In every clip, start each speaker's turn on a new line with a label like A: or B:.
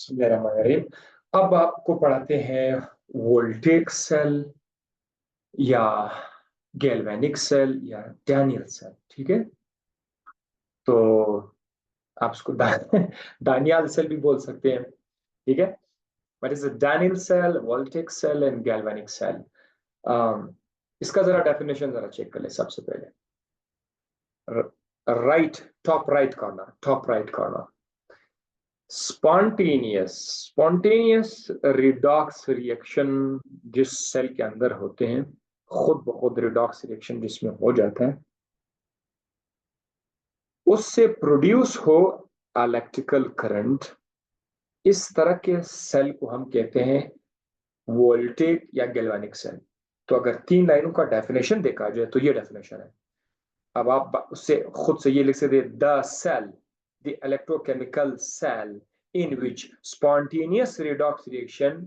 A: बिस्मिल्लाहिर्रहमानिर्रहीम। अब आपको पढ़ाते हैं वोल्टेक सेल या गैल्वेनिक सेल या डैनियल सेल। ठीक है, तो आप उसको दानियल सेल भी बोल सकते हैं। ठीक है, what is Daniell cell, voltaic cell and galvanic cell? इसका जरा डेफिनेशन जरा चेक कर ले सबसे पहले। Right, top right corner. Spontaneous redox reaction जिस सेल के अंदर होते हैं, खुद ब खुद रिडॉक्स रिएक्शन जिसमें हो जाता है, उससे प्रोड्यूस हो इलेक्ट्रिकल करंट, इस तरह के सेल को हम कहते हैं वोल्टेक या गैल्वेनिक सेल। तो अगर 3 लाइनों का डेफिनेशन देखा जाए तो ये डेफिनेशन है। अब आप उससे खुद से ये लिख सकते, the cell, the electrochemical cell in which spontaneous redox reaction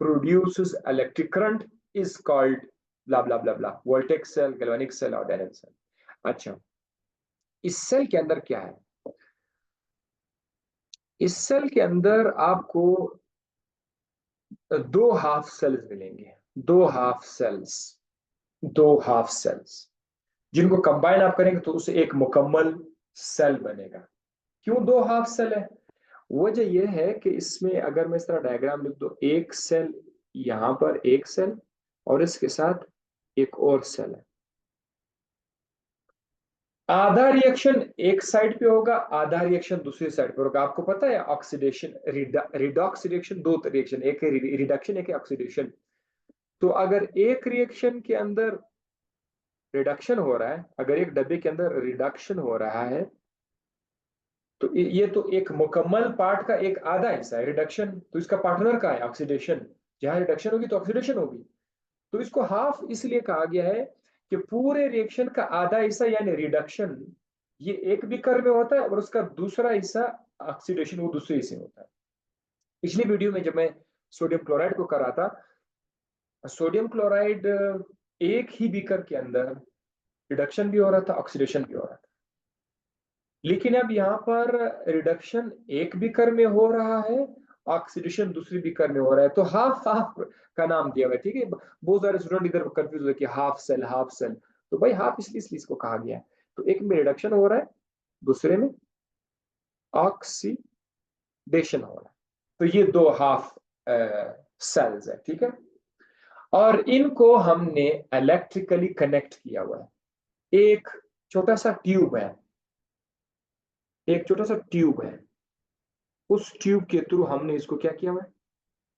A: produces electric current is called blah blah blah blah, voltaic cell, galvanic cell और डायनेमिक सेल। अच्छा, इस सेल के अंदर क्या है? इस सेल के अंदर आपको दो हाफ सेल्स मिलेंगे। दो हाफ सेल्स जिनको कंबाइन आप करेंगे तो उससे एक मुकम्मल सेल बनेगा। क्यों दो हाफ सेल है? वजह यह है कि इसमें अगर मैं इस तरह डायग्राम लिख दो, एक सेल, यहां पर एक सेल और इसके साथ एक और सेल है। आधा रिएक्शन एक साइड पे होगा, आधा रिएक्शन दूसरी साइड पे होगा। आपको पता है ऑक्सीडेशन, रिडॉक्स रिएक्शन, दो रिएक्शन, एक है रिडक्शन, एक है ऑक्सीडेशन। तो अगर एक रिएक्शन के अंदर रिडक्शन हो रहा है, अगर एक डब्बे के अंदर रिडक्शन हो रहा है, तो ये तो एक मुकम्मल पार्ट का एक आधा हिस्सा है रिडक्शन। तो इसका पार्टनर का है ऑक्सीडेशन। जहां रिडक्शन होगी तो ऑक्सीडेशन होगी। तो इसको हाफ इसलिए कहा गया है कि पूरे रिएक्शन का आधा हिस्सा यानी रिडक्शन ये एक बीकर में होता है और उसका दूसरा हिस्सा ऑक्सीडेशन वो दूसरे हिस्से में होता है। पिछली वीडियो में जब मैं सोडियम क्लोराइड को कर रहा था, सोडियम क्लोराइड एक ही बीकर के अंदर रिडक्शन भी हो रहा था, ऑक्सीडेशन भी हो रहा था। लेकिन अब यहाँ पर रिडक्शन एक बीकर में हो रहा है, ऑक्सीडेशन दूसरी बीकर में हो रहा है, तो हाफ हाफ का नाम दिया हुआ है। ठीक है, बहुत सारे स्टूडेंट इधर कंफ्यूज हो कि हाफ सेल। तो भाई हाफ इसलिए इसको कहा गया है। तो एक में रिडक्शन हो रहा है, दूसरे में ऑक्सीडेशन हो रहा है। तो ये दो हाफ सेल्स है। ठीक है, और इनको हमने इलेक्ट्रिकली कनेक्ट किया हुआ है। एक छोटा सा ट्यूब है, एक छोटा सा ट्यूब है, उस ट्यूब के थ्रू हमने इसको क्या किया हुआ है,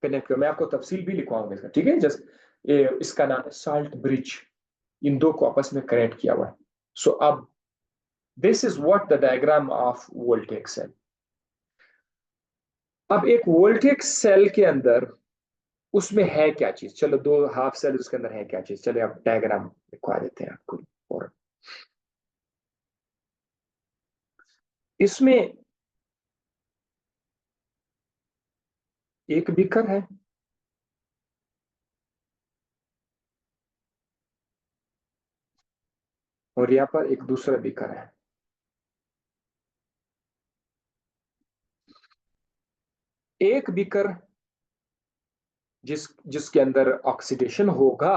A: कनेक्ट किया। मैं आपको तफसील भी लिखवाऊंगा इसका। ठीक है, जस्ट इसका नाम है साल्ट ब्रिज। इन दो को आपस में कनेक्ट किया हुआ है। सो अब this is what the diagram of voltaic cell. अब एक वोल्टेक सेल के अंदर उसमें है क्या चीज? चलो, दो हाफ सेल उसके अंदर है क्या चीज? चलो आप डायग्राम लिखवा देते हैं आपको। और इसमें एक बीकर है, और यहाँ पर एक दूसरा बीकर है। एक बीकर जिसके अंदर ऑक्सीडेशन होगा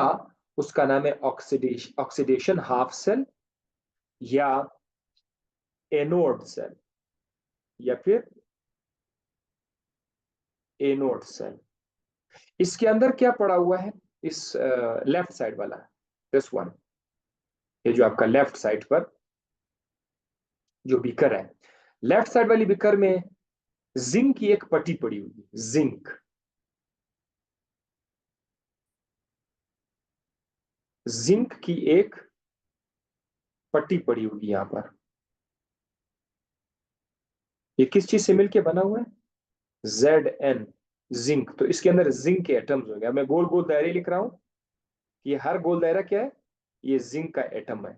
A: उसका नाम है ऑक्सीडेशन हाफ सेल या एनोड सेल या फिर एनोड सेल। इसके अंदर क्या पड़ा हुआ है? इस लेफ्ट साइड वाला, दिस वन, ये जो आपका लेफ्ट साइड पर जो बीकर है, लेफ्ट साइड वाली बीकर में जिंक की एक पट्टी पड़ी हुई है। जिंक की एक पट्टी पड़ी हुई है यहां पर। ये किस चीज से मिलके बना हुआ है? Zn, zinc. तो इसके अंदर जिंक के एटम्स हो गया। मैं गोल गोल दायरे लिख रहा हूं, ये हर गोल दायरा क्या है? ये जिंक का एटम है।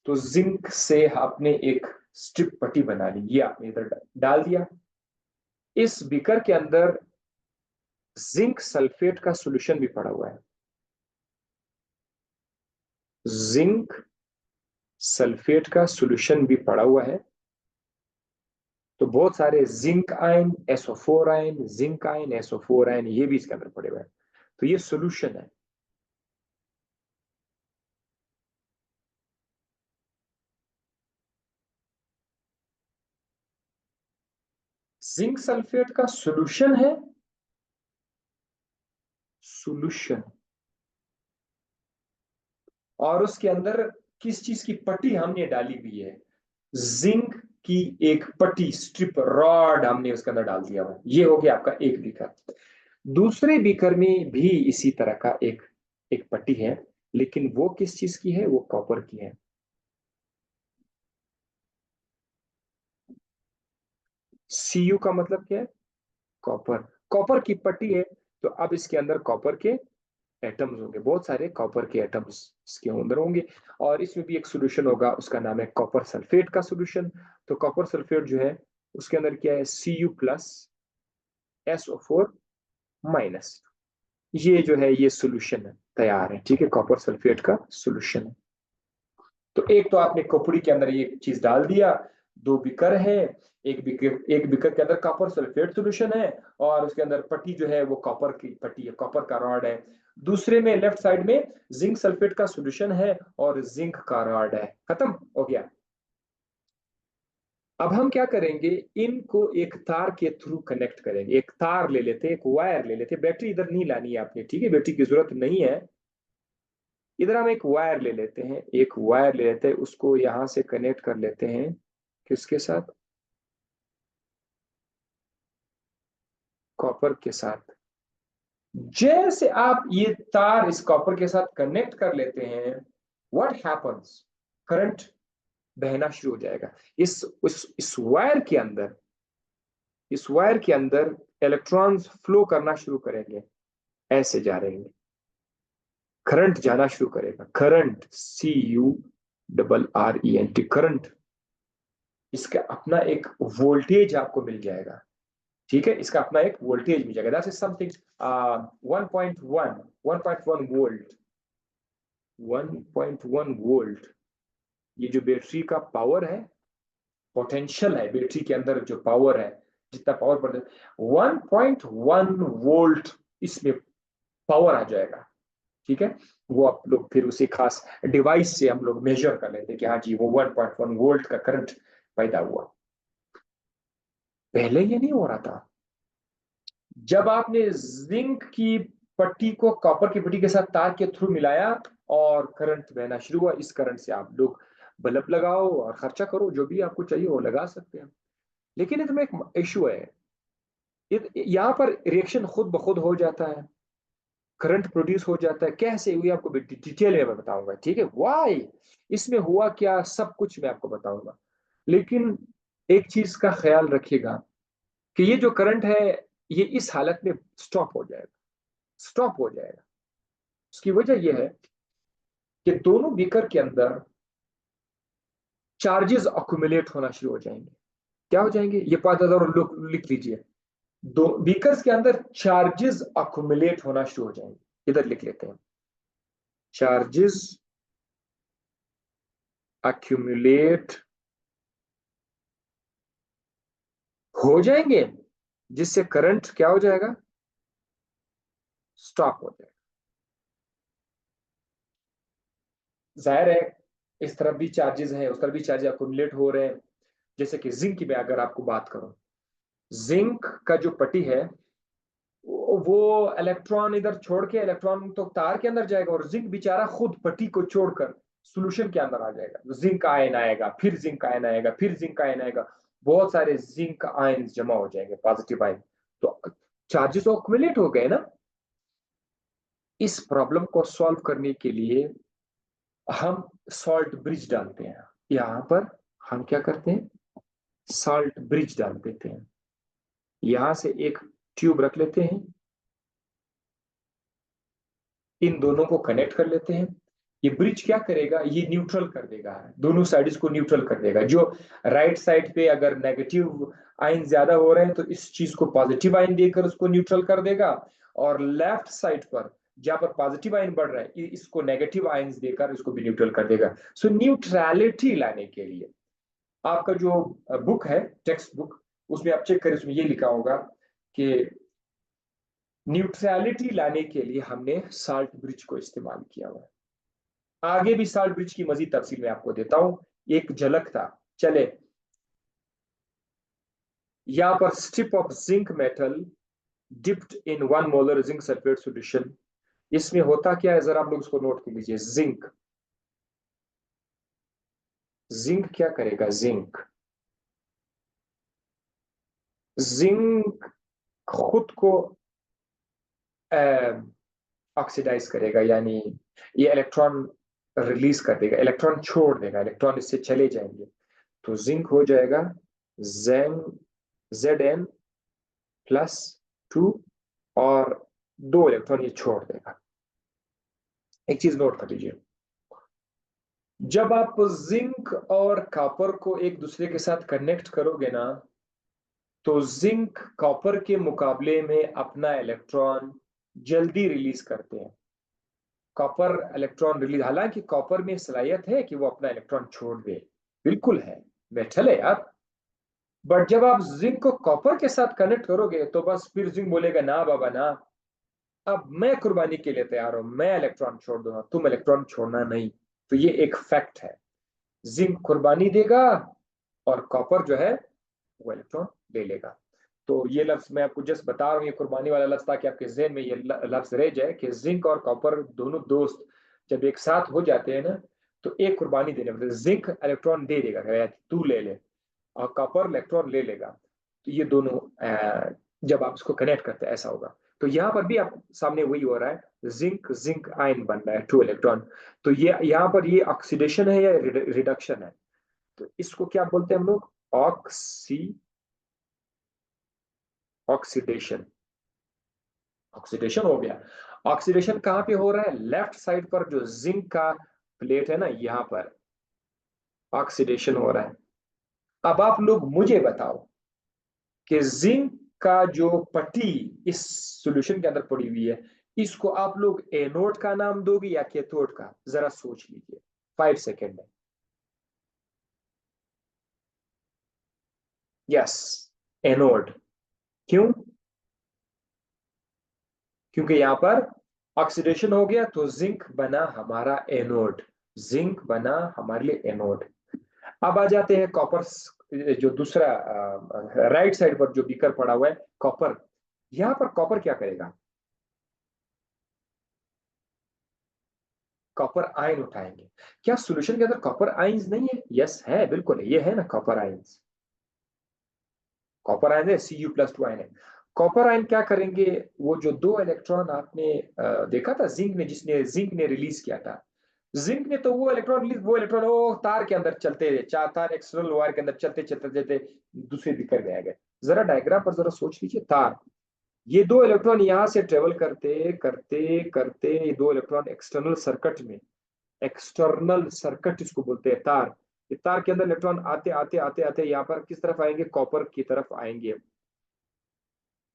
A: तो जिंक से आपने एक स्ट्रिप पट्टी बना ली, ये आपने इधर डाल दिया। इस बीकर के अंदर जिंक सल्फेट का सॉल्यूशन भी पड़ा हुआ है। जिंक सल्फेट का सॉल्यूशन भी पड़ा हुआ है। तो बहुत सारे zinc ion, SO4 ion, zinc ion, SO4 ion, ये भी इसके अंदर पड़े हुए हैं। तो ये सोल्यूशन है। जिंक सल्फेट का सोल्यूशन है, सोल्यूशन, और उसके अंदर किस चीज की पट्टी हमने डाली हुई है, जिंक की एक पट्टी, स्ट्रिप रॉड हमने उसके अंदर डाल दिया हुआ। ये हो गया आपका एक बीकर। दूसरे बीकर में भी इसी तरह का एक एक पट्टी है, लेकिन वो किस चीज की है, वो कॉपर की है। Cu का मतलब क्या है, कॉपर, कॉपर की पट्टी है। तो अब इसके अंदर कॉपर के एटम्स होंगे, बहुत सारे कॉपर के एटम्स इसके अंदर होंगे, और इसमें भी एक सोल्यूशन होगा, उसका नाम है कॉपर सल्फेट का सोल्यूशन। तो कॉपर सल्फेट जो है उसके अंदर क्या है, Cu प्लस SO4 माइनस, ये जो है ये सोल्यूशन है, तैयार है, ठीक है, कॉपर सल्फेट का सोल्यूशन है। तो एक तो आपने खोपड़ी के अंदर ये चीज डाल दिया, दो बीकर है, एक बीकर के अंदर कॉपर सल्फेट सोल्यूशन है, और उसके अंदर पट्टी जो है वो कॉपर की पट्टी है, कॉपर का रॉड है। दूसरे में लेफ्ट साइड में जिंक सल्फेट का सोल्यूशन है और जिंक का रॉड है, खत्म हो गया। अब हम क्या करेंगे, इनको एक तार के थ्रू कनेक्ट करेंगे, एक तार ले लेते हैं, एक वायर ले लेते हैं, बैटरी इधर नहीं लानी है आपने, ठीक है, बैटरी की जरूरत नहीं है। इधर हम एक वायर ले लेते हैं, एक वायर ले लेते हैं, उसको यहां से कनेक्ट कर लेते हैं, किसके साथ, कॉपर के साथ। जैसे आप ये तार इस कॉपर के साथ कनेक्ट कर लेते हैं, व्हाट हैपन्स, करंट बहना शुरू हो जाएगा। इस वायर के अंदर, इस वायर के अंदर इलेक्ट्रॉन्स फ्लो करना शुरू करेंगे, ऐसे जा रहे हैं, करंट जाना शुरू करेगा, करंट, CURRENT, करंट। इसका अपना एक वोल्टेज आपको मिल जाएगा, ठीक है, इसका अपना एक वोल्टेज मिल जाएगा, that is something 1.1 volt, 1.1 volt. ये जो बैटरी का पावर है, पोटेंशियल है बैटरी के अंदर जो पावर है, जितना पावर बढ़ जाए 1.1 वोल्ट इसमें पावर आ जाएगा, ठीक है। वो आप लोग फिर उसी खास डिवाइस से हम लोग मेजर कर लेते हैं कि हाँ जी वो 1.1 वोल्ट का करंट पैदा हुआ। पहले ये नहीं हो रहा था। जब आपने जिंक की पट्टी को कॉपर की पट्टी के साथ तार के थ्रू मिलाया और करंट बहना शुरू हुआ, इस करंट से आप लोग बल्ब लगाओ और खर्चा करो, जो भी आपको चाहिए वो लगा सकते हैं। लेकिन इसमें एक इशू है, यहाँ पर रिएक्शन खुद ब खुद हो जाता है, करंट प्रोड्यूस हो जाता है, कैसे हुई आपको डिटेल में मैं बताऊंगा, ठीक है, वाई, इसमें हुआ क्या, सब कुछ मैं आपको बताऊंगा। लेकिन एक चीज का ख्याल रखिएगा कि ये जो करंट है ये इस हालत में स्टॉप हो जाएगा, स्टॉप हो जाएगा। उसकी वजह यह है कि दोनों बीकर के अंदर चार्जेस अक्यूमुलेट होना शुरू हो जाएंगे। क्या हो जाएंगे, ये पता और लोग लिख लीजिए, दो बीकर्स के अंदर चार्जेस अक्यूमुलेट होना शुरू हो जाएंगे, इधर लिख लेते हैं, चार्जेस अक्यूमुलेट हो जाएंगे, जिससे करंट क्या हो जाएगा, स्टॉप हो जाएगा। जाहिर है इस तरफ भी चार्जेस हैं, उस तरफ भी चार्जेस अक्यूमुलेट हो रहे हैं। जैसे कि जिंक की मैं अगर आपको बात करूं, जिंक का जो पट्टी है वो इलेक्ट्रॉन इधर छोड़ के, इलेक्ट्रॉन तो तार के अंदर जाएगा और जिंक बेचारा खुद पट्टी को छोड़कर सॉल्यूशन के अंदर आ जाएगा, जिंक आयन आएगा, फिर जिंक आयन आएगा, फिर जिंक आयन आएगा, बहुत सारे जिंक आयन जमा हो जाएंगे, पॉजिटिव आयन। तो चार्जेस तो अक्यूमुलेट हो गए ना। इस प्रॉब्लम को सॉल्व करने के लिए हम सॉल्ट ब्रिज डालते हैं, यहां पर हम क्या करते हैं, सॉल्ट ब्रिज डाल देते हैं, यहां से एक ट्यूब रख लेते हैं, इन दोनों को कनेक्ट कर लेते हैं। ये ब्रिज क्या करेगा, ये न्यूट्रल कर देगा, दोनों साइड्स को न्यूट्रल कर देगा। जो राइट साइड पे अगर नेगेटिव आयन ज्यादा हो रहे हैं तो इस चीज को पॉजिटिव आयन देकर उसको न्यूट्रल कर देगा, और लेफ्ट साइड पर जहां पर पॉजिटिव आयन बढ़ रहा है इसको नेगेटिव आयन देकर इसको भी न्यूट्रल कर देगा। सो न्यूट्रलिटी लाने के लिए आपका जो बुक है, टेक्स्ट बुक, उसमें आप चेक करें, उसमें ये लिखा होगा कि न्यूट्रलिटी लाने के लिए हमने साल्ट ब्रिज को इस्तेमाल किया हुआ है। आगे भी साल्ट ब्रिज की मजीद तफसील मैं आपको देता हूं, एक झलक था। चले, यहां पर strip of zinc metal dipped in 1 molar zinc sulphate solution. इसमें होता क्या है, जरा आप लोग इसको नोट कर लीजिए। जिंक, जिंक क्या करेगा, जिंक जिंक खुद को ऑक्सीडाइज करेगा, यानी ये इलेक्ट्रॉन रिलीज कर देगा, इलेक्ट्रॉन छोड़ देगा, इलेक्ट्रॉन इससे चले जाएंगे। तो जिंक हो जाएगा Zn प्लस 2, और 2 इलेक्ट्रॉन ये छोड़ देगा। एक चीज नोट कर लीजिए, जब आप जिंक और कॉपर को एक दूसरे के साथ कनेक्ट करोगे ना, तो जिंक कॉपर के मुकाबले में अपना इलेक्ट्रॉन जल्दी रिलीज करते हैं। कॉपर इलेक्ट्रॉन रिलीज, हालांकि कॉपर में सलाहियत है कि वो अपना इलेक्ट्रॉन छोड़ दे, बिल्कुल है, मेटल है यार। बट जब आप जिंक को कॉपर के साथ कनेक्ट करोगे तो बस फिर जिंक बोलेगा ना बाबा ना, अब मैं कुर्बानी के लिए तैयार हूं, मैं इलेक्ट्रॉन छोड़ दूंगा, तुम इलेक्ट्रॉन छोड़ना नहीं। तो ये एक फैक्ट है, जिंक कुर्बानी देगा और कॉपर जो है वो इलेक्ट्रॉन ले लेगा। तो ये लफ्ज मैं आपको जस्ट बता रहा हूँ, ये कुर्बानी वाला लफ्ज, ताकि आपके जहन में ये लफ्ज रह जाए कि जिंक और कॉपर दोनों दोस्त जब एक साथ हो जाते हैं ना, तो एक कुर्बानी देने, मतलब जिंक इलेक्ट्रॉन दे देगा, तू ले ले, और कॉपर इलेक्ट्रॉन ले लेगा। तो ये दोनों जब आप इसको कनेक्ट करते हैं ऐसा होगा। तो यहाँ पर भी आप सामने वही हो रहा है, जिंक जिंक आयन बन रहा है, 2 इलेक्ट्रॉन। तो ये यहाँ पर ये ऑक्सीडेशन है या रिडक्शन है? तो इसको क्या बोलते हैं हम लोग, ऑक्सीडेशन। ऑक्सीडेशन हो गया। ऑक्सीडेशन कहां पे हो रहा है, लेफ्ट साइड पर जो जिंक का प्लेट है ना, यहां पर ऑक्सीडेशन हो रहा है। अब आप लोग मुझे बताओ कि जिंक का जो पट्टी इस सॉल्यूशन के अंदर पड़ी हुई है, इसको आप लोग एनोड का नाम दोगे या कैथोड का? जरा सोच लीजिए, 5 सेकेंड में। Yes, anode. क्यों? क्योंकि यहां पर ऑक्सीडेशन हो गया तो जिंक बना हमारा एनोड, जिंक बना हमारे लिए एनोड। अब आ जाते हैं कॉपर, जो दूसरा राइट साइड पर जो बीकर पड़ा हुआ है कॉपर, यहां पर कॉपर क्या करेगा, कॉपर आयन उठाएंगे। क्या सॉल्यूशन के अंदर कॉपर आयंस नहीं है? यस है, बिल्कुल है, ये है ना कॉपर आयंस, कॉपर आयन है, Cu+2 आयन है। कॉपर आयन क्या करेंगे, वो जो 2 इलेक्ट्रॉन आपने देखा था जिंक ने, जिसने जिंक ने रिलीज किया था, जिंक ने तो वो इलेक्ट्रॉन वो तार के अंदर चलते, 4 तार एक्सटर्नल वायर के अंदर चलते चलते चलते दूसरे बिखर में आ गए। जरा डायग्राम पर जरा सोच लीजिए, तार, ये 2 इलेक्ट्रॉन यहां से ट्रेवल करते करते करते, ये 2 इलेक्ट्रॉन एक्सटर्नल सर्किट में, एक्सटर्नल सर्किट इसको बोलते हैं, तार, ये तार के अंदर इलेक्ट्रॉन आते आते आते आते यहाँ पर किस तरफ आएंगे, कॉपर की तरफ आएंगे।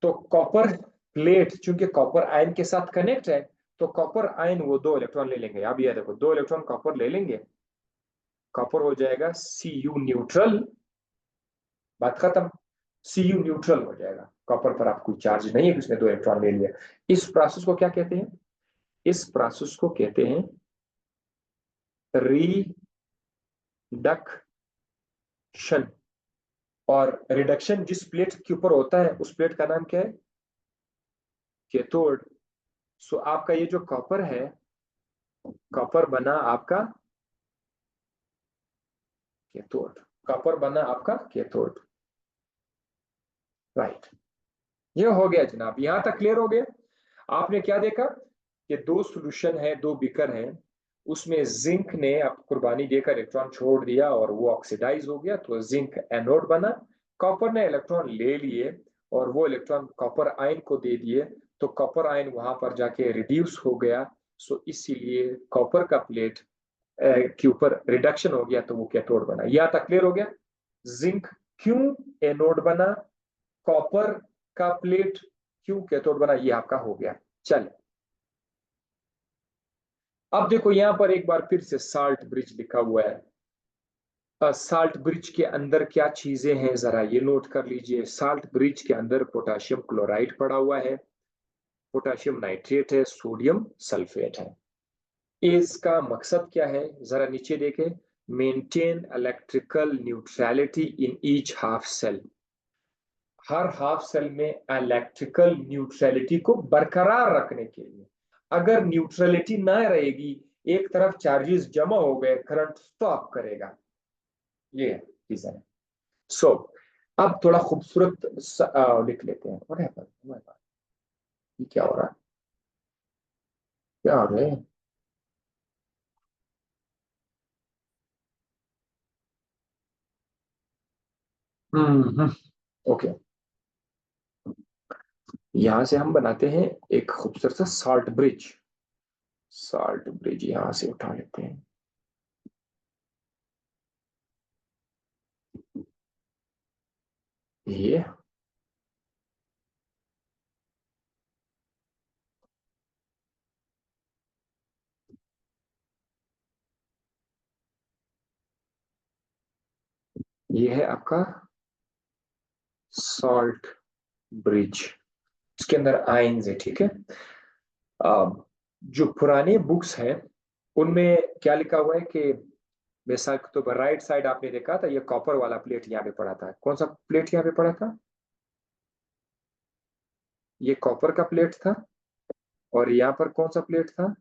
A: तो कॉपर प्लेट चूंकि कॉपर आयन के साथ कनेक्ट है, तो कॉपर आयन वो 2 इलेक्ट्रॉन ले लेंगे। अब ये देखो, 2 इलेक्ट्रॉन कॉपर ले लेंगे, कॉपर हो जाएगा Cu न्यूट्रल, बात खत्म। Cu न्यूट्रल हो जाएगा, कॉपर पर आप कोई चार्ज नहीं है, उसने 2 इलेक्ट्रॉन ले लिया। इस प्रोसेस को क्या कहते हैं, इस प्रोसेस को कहते हैं रिडक्शन। और रिडक्शन जिस प्लेट के ऊपर होता है उस प्लेट का नाम क्या है, कैथोड। सो आपका ये जो कॉपर है, कॉपर बना आपका कैथोड, कॉपर बना आपका कैथोड, राइट। ये हो गया जनाब, यहां तक क्लियर हो गया। आपने क्या देखा कि 2 सॉल्यूशन है, 2 बीकर है, उसमें जिंक ने अब कुर्बानी देकर इलेक्ट्रॉन छोड़ दिया और वो ऑक्सीडाइज हो गया, तो जिंक एनोड बना। कॉपर ने इलेक्ट्रॉन ले लिए और वो इलेक्ट्रॉन कॉपर आयन को दे दिए, तो कॉपर आयन वहां पर जाके रिड्यूस हो गया। सो इसीलिए कॉपर का प्लेट के ऊपर रिडक्शन हो गया, तो वो कैथोड बना। यहां तक क्लियर हो गया। जिंक क्यों एनोड बना, कॉपर का प्लेट क्यों कैथोड बना, ये आपका हो गया। चल, अब देखो यहां पर एक बार फिर से साल्ट ब्रिज लिखा हुआ है। साल्ट ब्रिज के अंदर क्या चीजें हैं जरा ये नोट कर लीजिए। साल्ट ब्रिज के अंदर पोटाशियम क्लोराइड पड़ा हुआ है, पोटाशियम नाइट्रेट है, सोडियम सल्फेट है। इसका मकसद क्या है जरा नीचे देखें। Maintain electrical neutrality in each half cell. हर हाफ सेल में इलेक्ट्रिकल न्यूट्रलिटी को बरकरार रखने के लिए, अगर न्यूट्रलिटी ना रहेगी, एक तरफ चार्जेस जमा हो गए, करंट स्टॉप करेगा। ये चीज है। सो अब थोड़ा खूबसूरत लिख लेते हैं। व्हाट हैपेंड, ये क्या हो रहा है, क्या हो रहा है। हम्म, ओके। यहां से हम बनाते हैं एक खूबसूरत सा सॉल्ट ब्रिज। सॉल्ट ब्रिज यहां से उठा लेते हैं। ये ये है आपका सॉल्ट ब्रिज। इसके अंदर आयंस है, ठीक है। जो पुराने बुक्स हैं उनमें क्या लिखा हुआ है कि बेशक तो राइट साइड आपने देखा था, ये कॉपर वाला प्लेट यहाँ पे पड़ा था। कौन सा प्लेट यहाँ पे पड़ा था? ये कॉपर का प्लेट था। और यहाँ पर कौन सा प्लेट था?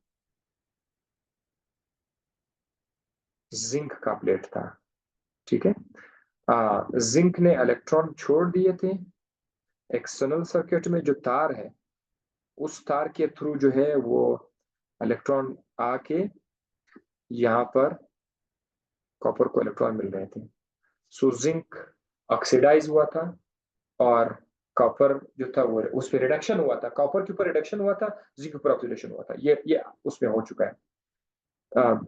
A: जिंक का प्लेट था, ठीक है। जिंक ने इलेक्ट्रॉन छोड़ दिए थे। एक्सटर्नल सर्किट में जो तार है, उस तार के थ्रू जो है वो इलेक्ट्रॉन आके यहाँ पर कॉपर को इलेक्ट्रॉन मिल रहे थे। सो जिंक ऑक्सीडाइज हुआ था, और कॉपर जो था वो उस पर रिडक्शन हुआ था, कॉपर के ऊपर रिडक्शन हुआ था, जिंक के ऊपर ऑक्सीडेशन हुआ था। ये उसमें हो चुका है। अ,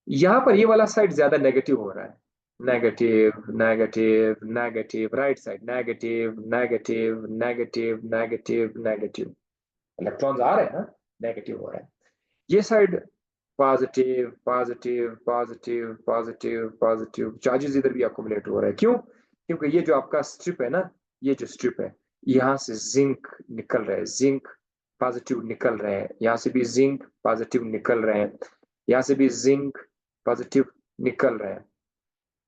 A: यहाँ पर ये वाला साइड ज्यादा नेगेटिव हो रहा है। Negative negative negative, right side negative negative negative negative negative. Electrons आ रहे हैं ना, नेगेटिव हो रहा है। ये side positive positive positive positive positive, charges इधर भी अकोमुलेट हो रहा है। क्यों? क्योंकि ये जो आपका स्ट्रिप है ना, ये जो स्ट्रिप है, यहाँ से जिंक निकल रहे हैं, जिंक पॉजिटिव निकल रहे हैं, यहाँ से भी जिंक पॉजिटिव निकल रहे हैं, यहाँ से भी जिंक पॉजिटिव निकल रहे हैं।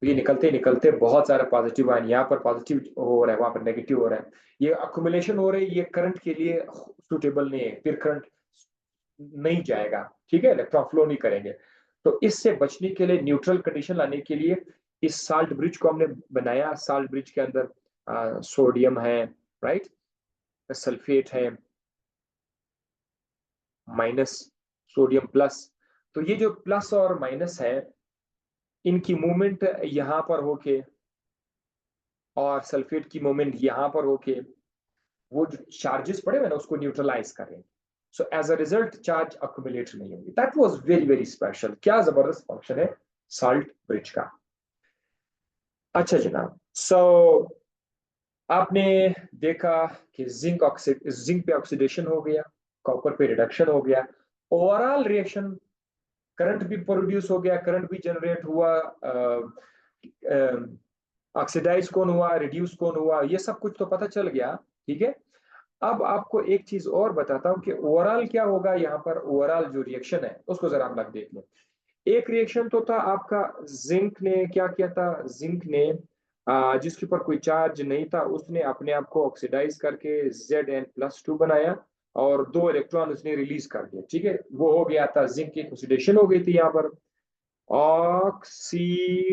A: तो ये निकलते निकलते बहुत सारे पॉजिटिव आयन यहाँ पर पॉजिटिव हो रहा है, वहां पर नेगेटिव हो रहा है। ये अक्युमुलेशन हो रही है, ये करंट के लिए सुटेबल नहीं है, फिर करंट नहीं जाएगा, ठीक है, इलेक्ट्रॉन फ्लो नहीं करेंगे। तो इससे बचने के लिए, न्यूट्रल कंडीशन लाने के लिए, इस साल्ट ब्रिज को हमने बनाया। साल्ट ब्रिज के अंदर सोडियम है, राइट, सल्फेट है, माइनस, सोडियम प्लस। तो ये जो प्लस और माइनस है, इनकी मूवमेंट यहां पर होके, और सल्फेट की मूवमेंट यहां पर होके, वो जो चार्जेस पड़े हुए ना उसको न्यूट्रलाइज करें। So as a result charge accumulate नहीं होगी। That was very very special. क्या जबरदस्त फंक्शन है साल्ट ब्रिज का। अच्छा जनाब, सो आपने देखा कि जिंक पे ऑक्सीडेशन हो गया, कॉपर पे रिडक्शन हो गया, ओवरऑल रिएक्शन, करंट भी प्रोड्यूस हो गया, करंट भी जनरेट हुआ, ऑक्सीडाइज कौन हुआ, रिड्यूस कौन हुआ, ये सब कुछ तो पता चल गया, ठीक है। अब आपको एक चीज और बताता हूं कि ओवरऑल क्या होगा यहाँ पर। ओवरऑल जो रिएक्शन है उसको जरा हम लोग देख लें। एक रिएक्शन तो था आपका, जिंक ने क्या किया था, जिंक ने जिसके ऊपर कोई चार्ज नहीं था, उसने अपने आप को ऑक्सीडाइज करके Zn+2 बनाया, और 2 इलेक्ट्रॉन उसने रिलीज कर दिया, ठीक है। वो हो गया था, जिंक की ऑक्सीडेशन हो गई थी यहाँ पर, ऑक्सीडेशन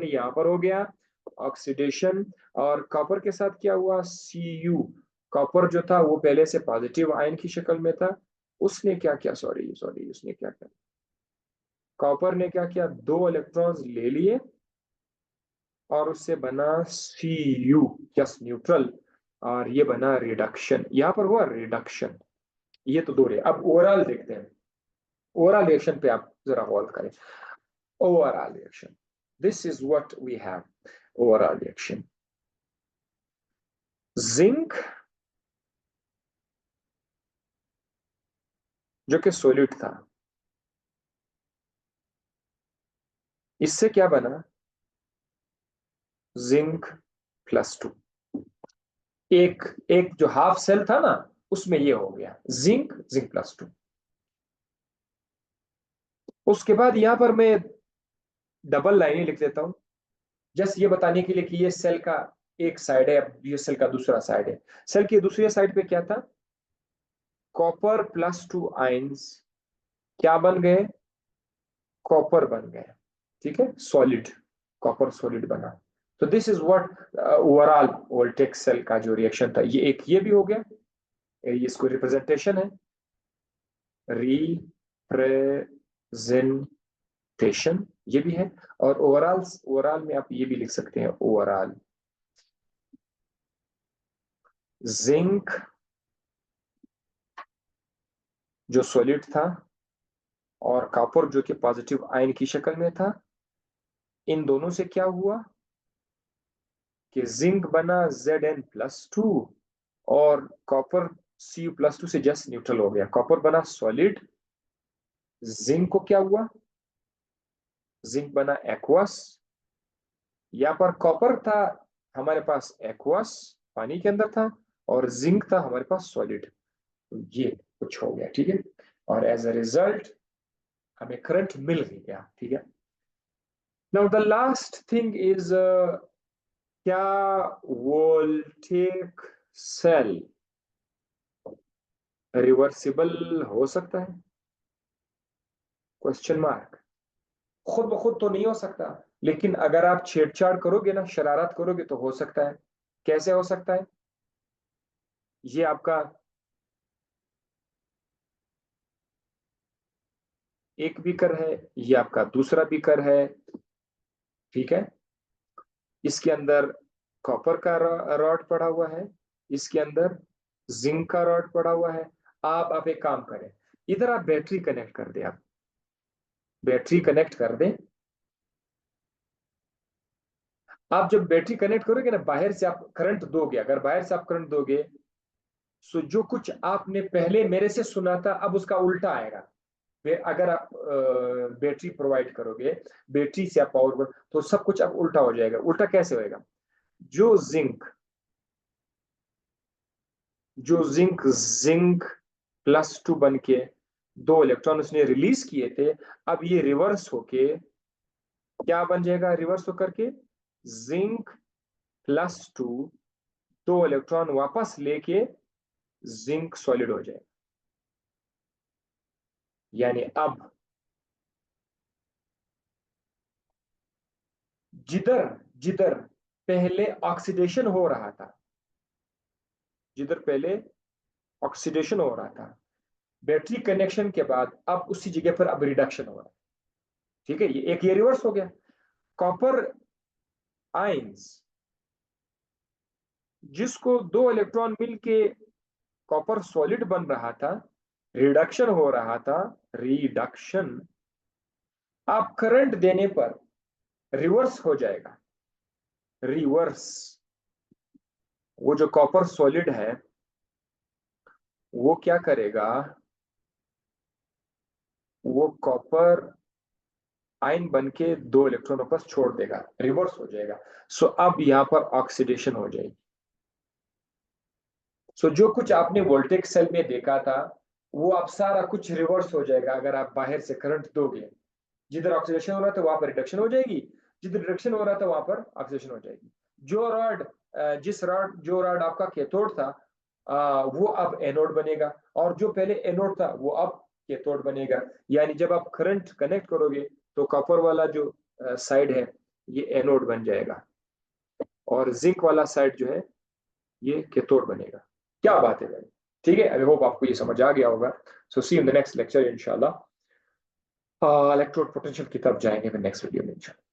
A: यहाँ पर हो गया, ऑक्सीडेशन। और कॉपर के साथ क्या हुआ, Cu। कॉपर जो था वो पहले से पॉजिटिव आयन की शक्ल में था, उसने क्या किया, सॉरी सॉरी, उसने क्या किया, कॉपर ने क्या किया, 2 इलेक्ट्रॉन्स ले लिए, और उससे बना Cu, जस्ट न्यूट्रल। और ये बना रिडक्शन, यहाँ पर हुआ रिडक्शन। ये तो दो रहे। अब ओवरऑल देखते हैं, ओवरऑल रिएक्शन पे आप जरा गौर करें। Overall reaction, this is what we have. Overall reaction, zinc जो कि सोलिड था, इससे क्या बना, जिंक +2। एक एक जो हाफ सेल था ना, उसमें ये हो गया जिंक +2। उसके बाद यहां पर मैं डबल लाइनें लिख देता हूं, जस्ट ये बताने के लिए कि ये सेल का एक साइड है, अब ये सेल का दूसरा साइड है। सेल की दूसरी साइड पे क्या था, कॉपर +2 आयंस क्या बन गए, कॉपर बन गए। ठीक है, सॉलिड, कॉपर सॉलिड बना। तो this is what overall voltaic cell का जो रिएक्शन था, ये एक ये भी हो गया, ये इसको रिप्रेजेंटेशन है, रिप्रेजेंटेशन, ये भी है। और ओवरऑल, ओवरऑल में आप ये भी लिख सकते हैं, ओवरऑल जिंक जो सॉलिड था और कॉपर जो कि पॉजिटिव आयन की शक्ल में था, इन दोनों से क्या हुआ कि जिंक बना Zn+2 और कॉपर Cu+2 से जस्ट न्यूट्रल हो गया, कॉपर बना सॉलिड, जिंक को क्या हुआ, जिंक बना एक्वस। यहाँ पर कॉपर था हमारे पास एक्वस, पानी के अंदर था, और जिंक था हमारे पास सॉलिड। तो ये कुछ हो गया, ठीक है। और एज अ रिजल्ट हमें करंट मिल गया, ठीक है। Now the last thing is, क्या वोल्टेक सेल रिवर्सिबल हो सकता है, क्वेश्चन मार्क। खुद ब खुद तो नहीं हो सकता, लेकिन अगर आप छेड़छाड़ करोगे ना, शरारत करोगे, तो हो सकता है। कैसे हो सकता है, ये आपका एक बीकर है, ये आपका दूसरा बीकर है, ठीक है। इसके अंदर कॉपर का रॉड पड़ा हुआ है, इसके अंदर जिंक का रॉड पड़ा हुआ है। आप एक काम करें, इधर आप बैटरी कनेक्ट कर दें, आप बैटरी कनेक्ट कर दें। आप जब बैटरी कनेक्ट करोगे ना, बाहर से आप करंट दोगे, अगर बाहर से आप करंट दोगे, सो जो कुछ आपने पहले मेरे से सुना था, अब उसका उल्टा आएगा। अगर आप बैटरी प्रोवाइड करोगे, बैटरी से आप पावर, तो सब कुछ अब उल्टा हो जाएगा। उल्टा कैसे होएगा, जो जिंक जो जिंक जिंक +2 बन के 2 इलेक्ट्रॉन उसने रिलीज किए थे, अब ये रिवर्स होके क्या बन जाएगा, रिवर्स होकर के जिंक +2 2 इलेक्ट्रॉन वापस लेके जिंक सॉलिड हो जाएगा। यानी अब जिधर जिधर पहले ऑक्सीडेशन हो रहा था, जिधर पहले ऑक्सीडेशन हो रहा था, बैटरी कनेक्शन के बाद अब उसी जगह पर अब रिडक्शन हो रहा है। ठीक है, ये एक ये रिवर्स हो गया। कॉपर आयंस जिसको 2 इलेक्ट्रॉन मिलके कॉपर सॉलिड बन रहा था, रिडक्शन हो रहा था, रिडक्शन, आप करंट देने पर रिवर्स हो जाएगा। रिवर्स, वो जो कॉपर सॉलिड है वो क्या करेगा, वो कॉपर आयन बन के 2 इलेक्ट्रॉन वापस छोड़ देगा, रिवर्स हो जाएगा। सो अब यहां पर ऑक्सीडेशन हो जाएगी। सो जो कुछ आपने वोल्टेक सेल में देखा था, वो अब सारा कुछ रिवर्स हो जाएगा अगर आप बाहर से करंट दोगे। जिधर ऑक्सीडेशन हो रहा था वहां पर रिडक्शन हो जाएगी, जिधर रिडक्शन हो रहा था वहां पर ऑक्सीडेशन हो जाएगी। जो रॉड जो रॉड आपका कैथोड था, वो अब एनोड बनेगा, और जो पहले एनोड था वो अब कैथोड बनेगा। यानी जब आप करंट कनेक्ट करोगे, तो कॉपर वाला जो साइड है ये एनोड बन जाएगा, और जिंक वाला साइड जो है ये कैथोड बनेगा। क्या बात है भाई, ठीक है। आई होप आपको ये समझ आ गया होगा। सो सी इन द नेक्स्ट लेक्चर इंशाल्लाह, इलेक्ट्रोड पोटेंशियल की तरफ जाएंगे नेक्स्ट वीडियो में इंशाल्लाह।